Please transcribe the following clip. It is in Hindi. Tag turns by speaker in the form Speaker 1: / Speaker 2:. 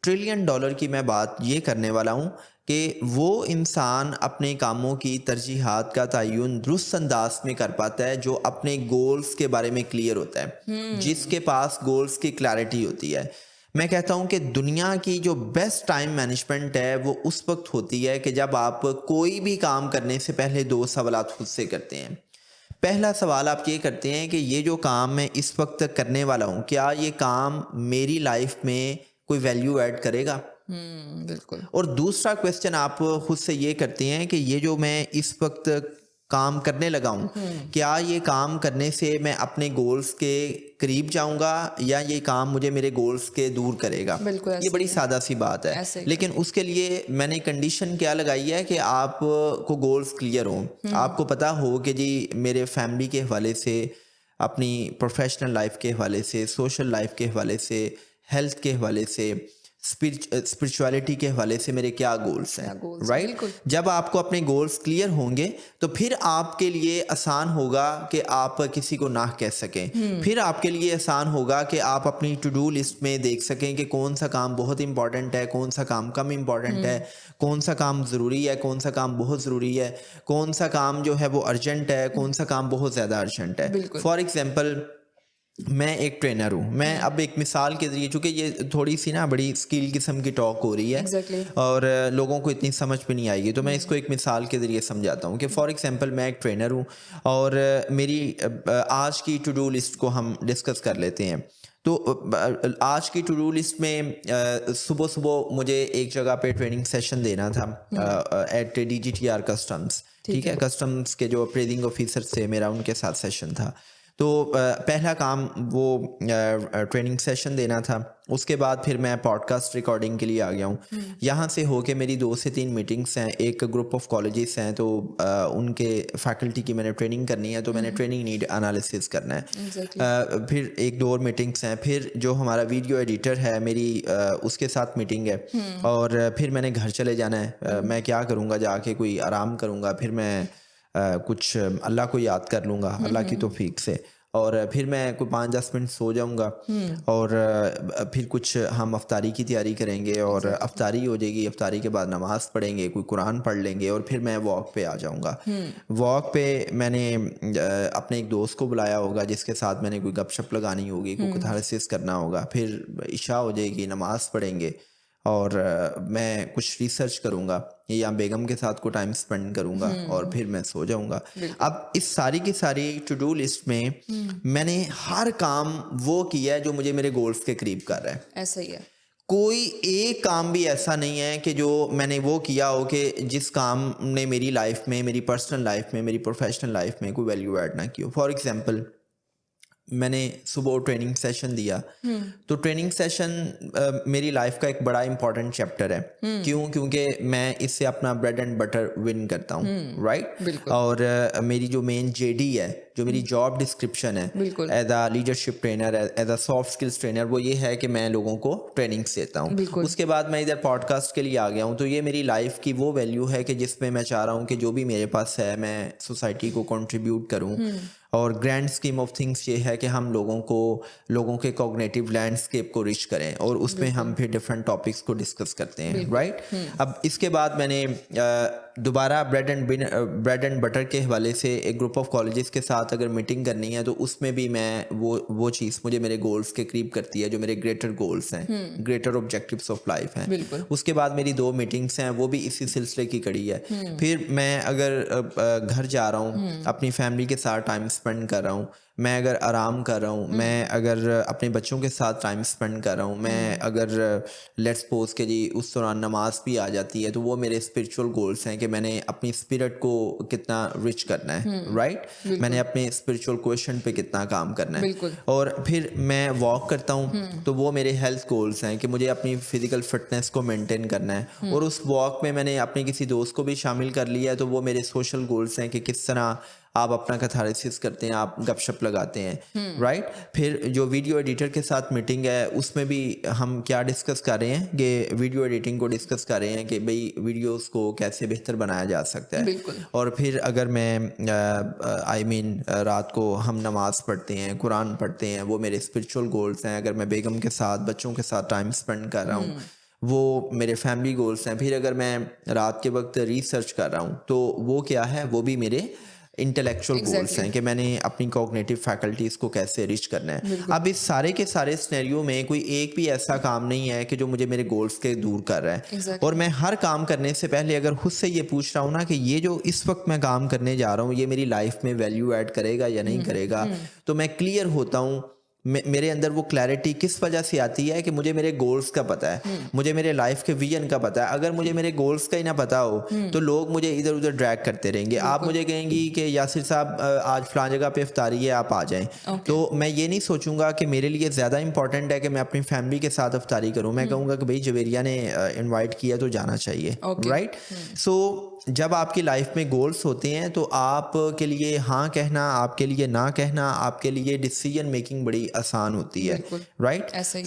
Speaker 1: ट्रिलियन डॉलर की मैं बात ये करने वाला हूँ कि वो इंसान अपने कामों की तरजीहात का तयन दुरुस्त अंदाज में कर पाता है जो अपने गोल्स के बारे में क्लियर होता है,
Speaker 2: हुँ,
Speaker 1: जिसके पास गोल्स की क्लैरिटी होती है। मैं कहता हूँ कि दुनिया की जो बेस्ट टाइम मैनेजमेंट है वो उस वक्त होती है कि जब आप कोई भी काम करने से पहले दो सवालात खुद से करते हैं। पहला सवाल आप ये करते हैं कि ये जो काम मैं इस वक्त करने वाला हूँ, क्या ये काम मेरी लाइफ में कोई वैल्यू ऐड करेगा?
Speaker 2: बिल्कुल।
Speaker 1: और दूसरा क्वेश्चन आप खुद से ये करते हैं कि ये जो मैं इस वक्त काम करने लगा हूँ,
Speaker 2: हुँ,
Speaker 1: क्या ये काम करने से मैं अपने गोल्स के करीब जाऊँगा या ये काम मुझे मेरे गोल्स के दूर करेगा?
Speaker 2: बिल्कुल
Speaker 1: ये
Speaker 2: ऐसे
Speaker 1: बड़ी
Speaker 2: ही है,
Speaker 1: सादा सी बात है।
Speaker 2: ऐसे ही है।
Speaker 1: लेकिन उसके लिए मैंने कंडीशन क्या लगाई है कि आप को गोल्स क्लियर हों।
Speaker 2: हुँ,
Speaker 1: आपको पता हो कि जी मेरे फैमिली के हवाले से, अपनी प्रोफ़ेशनल लाइफ़ के हवाले से, सोशल लाइफ़ के हवाले से, हेल्थ के हवाले से, स्पिरिचुअलिटी के हवाले से मेरे क्या गोल्स हैं,
Speaker 2: क्या गोल्स हैं,
Speaker 1: राइट?
Speaker 2: बिल्कुल।
Speaker 1: जब आपको अपने गोल्स क्लियर होंगे तो फिर आपके लिए आसान होगा कि आप किसी को ना कह सकें।
Speaker 2: हुँ,
Speaker 1: फिर आपके लिए आसान होगा कि आप अपनी टू डू लिस्ट में देख सकें कि कौन सा काम बहुत इंपॉर्टेंट है, कौन सा काम कम इंपॉर्टेंट है,
Speaker 2: हुँ,
Speaker 1: कौन सा काम ज़रूरी है, कौन सा काम बहुत ज़रूरी है, कौन सा काम जो है वो अर्जेंट है,
Speaker 2: हुँ,
Speaker 1: कौन सा काम बहुत ज़्यादा अर्जेंट है।
Speaker 2: बिल्कुल।
Speaker 1: फॉर एग्ज़ाम्पल, मैं एक ट्रेनर हूँ। मैं
Speaker 2: हुँ,
Speaker 1: अब एक मिसाल के ज़रिए, चूँकि ये थोड़ी-सी ना बड़ी स्किल किस्म की टॉक हो रही है
Speaker 2: एग्ज़ैक्टली।
Speaker 1: और लोगों को इतनी समझ में नहीं आएगी, तो मैं
Speaker 2: हुँ,
Speaker 1: इसको एक मिसाल के ज़रिए समझाता हूँ कि
Speaker 2: हुँ,
Speaker 1: फॉर एग्ज़ाम्पल मैं एक ट्रेनर हूँ और मेरी आज की टू डू लिस्ट को हम डिस्कस कर लेते हैं। तो आज की टू डू लिस्ट में सुबह-सुबह मुझे एक जगह पे ट्रेनिंग सेशन देना था
Speaker 2: हुँ,
Speaker 1: एट डीजीटीआर कस्टम्स,
Speaker 2: ठीक
Speaker 1: ठीक
Speaker 2: है।
Speaker 1: है? कस्टम्स के जो अप्रेज़िंग ऑफ़िसर थे, मेरा उनके साथ सेशन था। तो पहला काम वो ट्रेनिंग सेशन देना था। उसके बाद फिर मैं पॉडकास्ट रिकॉर्डिंग के लिए आ गया हूँ।
Speaker 2: हुँ,
Speaker 1: यहाँ से होके मेरी 2 से 3 मीटिंग्स हैं, एक ग्रुप ऑफ कॉलेजेस हैं, तो उनके फैकल्टी की मैंने ट्रेनिंग करनी है, तो मैंने
Speaker 2: हुँ,
Speaker 1: ट्रेनिंग नीड एनालिसिस करना है।
Speaker 2: एग्ज़ैक्टली।
Speaker 1: फिर 1-2 और मीटिंग्स हैं, फिर जो हमारा वीडियो एडिटर है मेरी उसके साथ मीटिंग है
Speaker 2: हुँ,
Speaker 1: और फिर मैंने घर चले जाना है।
Speaker 2: हुँ,
Speaker 1: मैं क्या करूँगा, जाके कोई आराम करूँगा, फिर मैं कुछ अल्लाह को याद कर लूँगा,
Speaker 2: हुँ,
Speaker 1: अल्लाह की
Speaker 2: हुँ,
Speaker 1: तौफ़ीक से, और फिर मैं कोई 5-10 मिनट सो जाऊँगा
Speaker 2: हुँ,
Speaker 1: और फिर कुछ हम अफ्तारी की तैयारी करेंगे और
Speaker 2: एग्ज़ैक्टली।
Speaker 1: अफ्तारी हो जाएगी, अफ्तारी के बाद नमाज़ पढ़ेंगे, कोई कुरान पढ़ लेंगे और फिर मैं वॉक पे आ जाऊँगा।
Speaker 2: हुँ,
Speaker 1: वॉक पे मैंने अपने एक दोस्त को बुलाया होगा जिसके साथ मैंने कोई गपशप लगानी होगी, कोई
Speaker 2: हुँ,
Speaker 1: कैथारसिस करना होगा, फिर इशा हो जाएगी, नमाज़ पढ़ेंगे और मैं कुछ रिसर्च करूँगा या बेगम के साथ को टाइम स्पेंड करूँगा और
Speaker 2: हुँ,
Speaker 1: फिर मैं सो जाऊँगा।
Speaker 2: बिल्कुल।
Speaker 1: अब इस सारी की सारी टू डू लिस्ट में
Speaker 2: हुँ,
Speaker 1: मैंने हर काम वो किया है जो मुझे मेरे गोल्स के करीब कर रहा है।
Speaker 2: ऐसा ही है।
Speaker 1: कोई एक काम भी ऐसा नहीं है कि जो मैंने वो किया हो कि जिस काम ने मेरी लाइफ में, मेरी पर्सनल लाइफ में, मेरी प्रोफेशनल लाइफ में कोई वैल्यू ऐड ना की हो। फॉर एग्जांपल, मैंने सुबह ट्रेनिंग सेशन दिया,
Speaker 2: हुँ,
Speaker 1: तो ट्रेनिंग सेशन मेरी लाइफ का एक बड़ा इंपॉर्टेंट चैप्टर है।
Speaker 2: हुँ,
Speaker 1: क्यों? क्योंकि मैं इससे अपना ब्रेड एंड बटर विन करता हूँ,
Speaker 2: हुँ,
Speaker 1: राइट?
Speaker 2: बिल्कुल,
Speaker 1: और मेरी जो मेन जेडी है, जो मेरी
Speaker 2: हुँ,
Speaker 1: जॉब डिस्क्रिप्शन है
Speaker 2: बिल्कुल,
Speaker 1: as a leadership trainer, as a soft skills trainer, वो ये है कि मैं लोगों को ट्रेनिंग्स देता हूँ।
Speaker 2: बिल्कुल।
Speaker 1: उसके बाद मैं इधर पॉडकास्ट के लिए आ गया हूँ, तो ये मेरी लाइफ की वो वैल्यू है कि जिसमें मैं चाह रहा हूँ कि जो भी मेरे पास है मैं सोसाइटी को कंट्रीब्यूट करूँ।
Speaker 2: हुँ,
Speaker 1: और ग्रैंड स्कीम ऑफ थिंग्स ये है कि हम लोगों के कॉग्निटिव लैंडस्केप को रिच करें और उसमें हम
Speaker 2: बिल्कुल,
Speaker 1: फिर डिफरेंट टॉपिक्स को डिस्कस करते हैं,
Speaker 2: बिल्कुल।
Speaker 1: राइट?
Speaker 2: हुँ,
Speaker 1: अब इसके बाद मैंने दोबारा ब्रेड एंड बटर के हवाले से एक ग्रुप ऑफ कॉलेजेस के साथ अगर मीटिंग करनी है, तो उसमें भी मैं वो चीज़ मुझे मेरे गोल्स के करीब करती है, जो मेरे ग्रेटर गोल्स हैं,
Speaker 2: हुँ,
Speaker 1: ग्रेटर ऑब्जेक्टिव्स ऑफ लाइफ हैं।
Speaker 2: बिल्कुल।
Speaker 1: उसके बाद मेरी 2 मीटिंग्स हैं, वो भी इसी सिलसिले की कड़ी है।
Speaker 2: हुँ,
Speaker 1: फिर मैं अगर घर जा रहा हूँ,
Speaker 2: हुँ,
Speaker 1: अपनी फैमिली के साथ टाइम स्पेंड कर रहा हूँ, मैं अगर आराम कर रहा हूँ,
Speaker 2: हुँ,
Speaker 1: मैं अगर अपने बच्चों के साथ टाइम स्पेंड कर रहा हूँ, मैं
Speaker 2: हुँ,
Speaker 1: अगर लेट्स सपोज़ कि जी उस दौरान नमाज़ भी आ जाती है, तो वो मेरे स्पिरिचुअल गोल्स हैं कि मैंने अपनी स्पिरिट को कितना रिच करना है,
Speaker 2: हुँ,
Speaker 1: राइट? मैंने
Speaker 2: बिल्कुल,
Speaker 1: अपने स्पिरिचुअल क्वेश्चन पे कितना काम करना है।
Speaker 2: बिल्कुल।
Speaker 1: और फिर मैं वॉक करता हूँ,
Speaker 2: हुँ,
Speaker 1: तो वो मेरे हेल्थ गोल्स हैं कि मुझे अपनी फिजिकल फिटनेस को मेंटेन करना है।
Speaker 2: हुँ,
Speaker 1: और उस वॉक में मैंने अपने किसी दोस्त को भी शामिल कर लिया है, तो वो मेरे सोशल गोल्स हैं कि किस तरह आप अपना कैथारसिस करते हैं, आप गपशप लगाते हैं,
Speaker 2: हुँ,
Speaker 1: राइट? फिर जो वीडियो एडिटर के साथ मीटिंग है, उसमें भी हम क्या डिस्कस कर रहे हैं कि वीडियो एडिटिंग को डिस्कस कर रहे हैं कि भई वीडियोज़ को कैसे बेहतर बनाया जा सकता है।
Speaker 2: बिल्कुल।
Speaker 1: और फिर अगर मैं रात को हम नमाज़ पढ़ते हैं, कुरान पढ़ते हैं, वो मेरे स्पिरिचुअल गोल्स हैं। अगर मैं बेगम के साथ, बच्चों के साथ टाइम स्पेंड कर रहा हूँ,
Speaker 2: हुँ,
Speaker 1: वो मेरे फैमिली गोल्स हैं। फिर अगर मैं रात के वक्त रिसर्च कर रहा हूँ तो वो क्या है, वो भी मेरे इंटेलेक्चुअल गोल्स
Speaker 2: एग्जैक्टली
Speaker 1: हैं कि मैंने अपनी कॉग्निटिव फैकल्टीज को कैसे रिच करना है।
Speaker 2: बिल्कुल
Speaker 1: अब इस सारे के सारे सिनेरियो में कोई एक भी ऐसा काम नहीं है कि जो मुझे मेरे गोल्स के दूर कर रहा है। और
Speaker 2: एग्जैक्टली
Speaker 1: मैं हर काम करने से पहले अगर खुद से ये पूछ रहा हूँ ना कि ये जो इस वक्त मैं काम करने जा रहा हूँ ये मेरी लाइफ में वैल्यू ऐड करेगा या नहीं करेगा, तो मैं क्लियर होता हूँ। मेरे अंदर वो क्लैरिटी किस वजह से आती है कि मुझे मेरे गोल्स का पता है, मुझे मेरे लाइफ के विजन का पता है। अगर मुझे मेरे गोल्स का ही ना पता हो तो लोग मुझे इधर उधर ड्रैग करते रहेंगे। आप
Speaker 2: बिल्कुल
Speaker 1: मुझे कहेंगी कि यासिर साहब आज फलां जगह पे इफ्तारी है, आप आ जाएं,
Speaker 2: ओके
Speaker 1: तो मैं ये नहीं सोचूंगा कि मेरे लिए ज़्यादा इंपॉर्टेंट है कि मैं अपनी फैमिली के साथ इफ्तारी करूं। मैं कहूँगा कि भाई जवेरिया ने इनवाइट किया तो जाना चाहिए,
Speaker 2: ओके
Speaker 1: राइट। सो जब आपकी लाइफ में गोल्स होते हैं तो आप के लिए हाँ कहना, आपके लिए ना कहना, आपके लिए डिसीजन मेकिंग बड़ी आसान होती है,
Speaker 2: बिल्कुल
Speaker 1: राइट।
Speaker 2: ऐसा ही